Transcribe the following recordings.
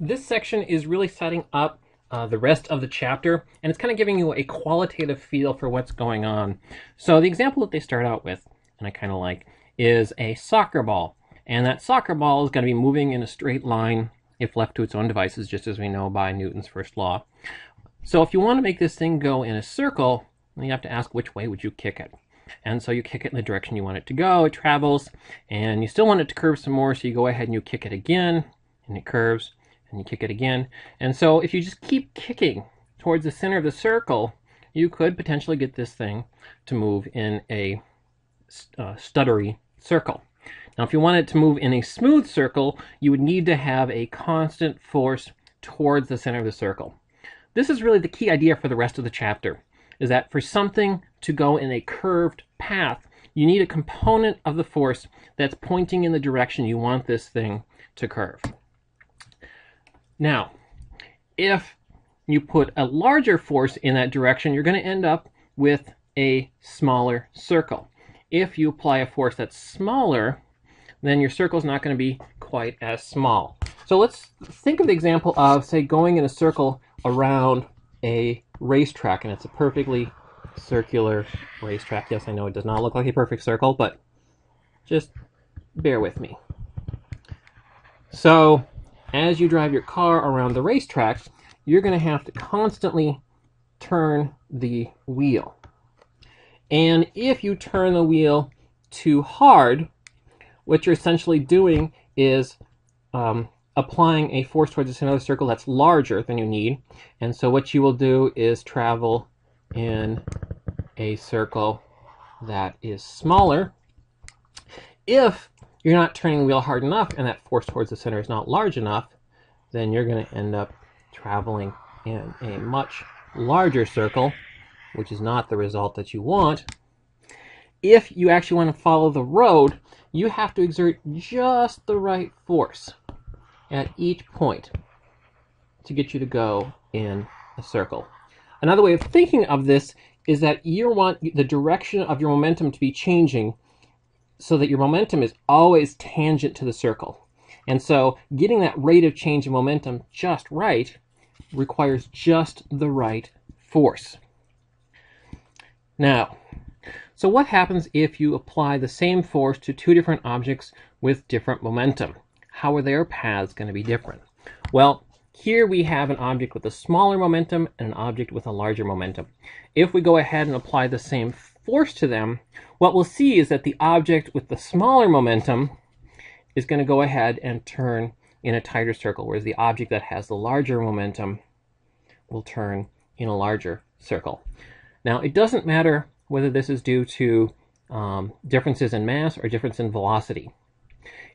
This section is really setting up the rest of the chapter, and it's kind of giving you a qualitative feel for what's going on. So the example that they start out with, and I kind of like, is a soccer ball. And that soccer ball is going to be moving in a straight line if left to its own devices, just as we know by Newton's first law. So if you want to make this thing go in a circle, you have to ask which way would you kick it. And so you kick it in the direction you want it to go, it travels, and you still want it to curve some more, so you go ahead and you kick it again, and it curves, and you kick it again. And so if you just keep kicking towards the center of the circle, you could potentially get this thing to move in a stuttery circle. Now if you want it to move in a smooth circle, you would need to have a constant force towards the center of the circle. This is really the key idea for the rest of the chapter, is that for something to go in a curved path, you need a component of the force that's pointing in the direction you want this thing to curve. Now, if you put a larger force in that direction, you're going to end up with a smaller circle. If you apply a force that's smaller, then your circle is not going to be quite as small. So let's think of the example of, say, going in a circle around a racetrack, and it's a perfectly circular racetrack. Yes, I know it does not look like a perfect circle, but just bear with me. So as you drive your car around the racetrack, you're going to have to constantly turn the wheel. And if you turn the wheel too hard, what you're essentially doing is applying a force towards another circle that's larger than you need. And so what you will do is travel in a circle that is smaller. If you're not turning the wheel hard enough and that force towards the center is not large enough, then you're going to end up traveling in a much larger circle, which is not the result that you want. If you actually want to follow the road, you have to exert just the right force at each point to get you to go in a circle. Another way of thinking of this is that you want the direction of your momentum to be changing so that your momentum is always tangent to the circle. And so getting that rate of change in momentum just right requires just the right force. Now, so what happens if you apply the same force to two different objects with different momentum? How are their paths going to be different? Well, here we have an object with a smaller momentum and an object with a larger momentum. If we go ahead and apply the same force to them, what we'll see is that the object with the smaller momentum is going to go ahead and turn in a tighter circle, whereas the object that has the larger momentum will turn in a larger circle. Now, it doesn't matter whether this is due to differences in mass or difference in velocity.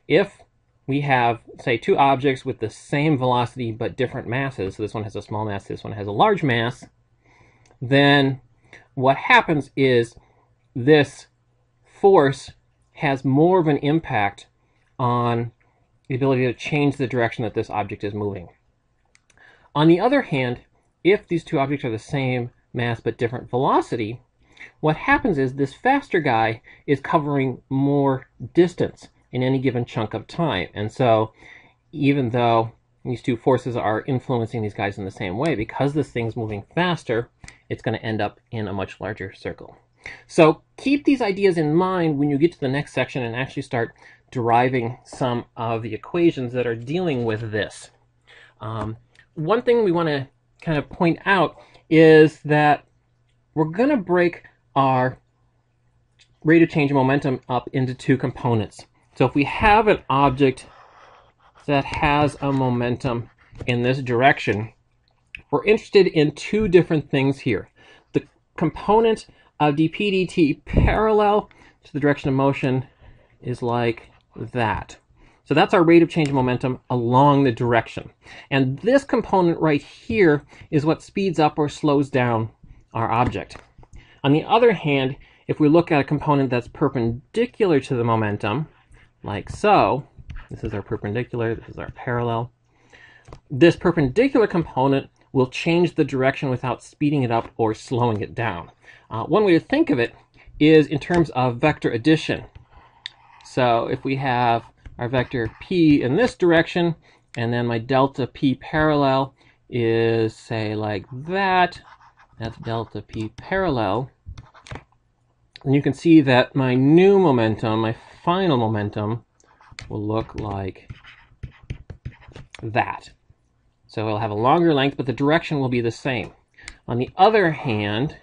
If we have, say, two objects with the same velocity but different masses, so this one has a small mass, this one has a large mass, then what happens is this force has more of an impact on the ability to change the direction that this object is moving. On the other hand, if these two objects are the same mass but different velocity, what happens is this faster guy is covering more distance in any given chunk of time. And so even though these two forces are influencing these guys in the same way, because this thing's moving faster, it's going to end up in a much larger circle. So keep these ideas in mind when you get to the next section and actually start deriving some of the equations that are dealing with this. One thing we want to kind of point out is that we're going to break our rate of change of momentum up into two components. So if we have an object that has a momentum in this direction, we're interested in two different things here. The component of dp dt parallel to the direction of motion is like that. So that's our rate of change of momentum along the direction. And this component right here is what speeds up or slows down our object. On the other hand, if we look at a component that's perpendicular to the momentum, like so, this is our perpendicular, this is our parallel, this perpendicular component will change the direction without speeding it up or slowing it down. One way to think of it is in terms of vector addition. So if we have our vector p in this direction and then my delta p parallel is, say, like that. That's delta p parallel. And you can see that my new momentum, my final momentum, will look like that. So it'll have a longer length, but the direction will be the same. On the other hand,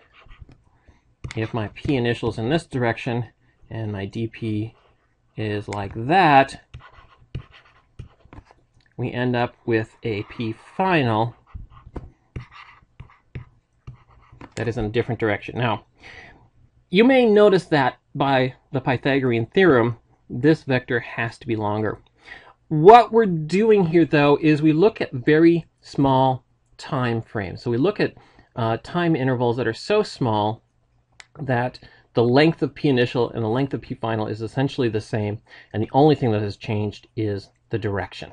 if my p initial is in this direction and my dp is like that, we end up with a p final that is in a different direction. Now, you may notice that by the Pythagorean theorem, this vector has to be longer. What we're doing here, though, is we look at very small time frames. So we look at time intervals that are so small that the length of p initial and the length of p final is essentially the same, and the only thing that has changed is the direction.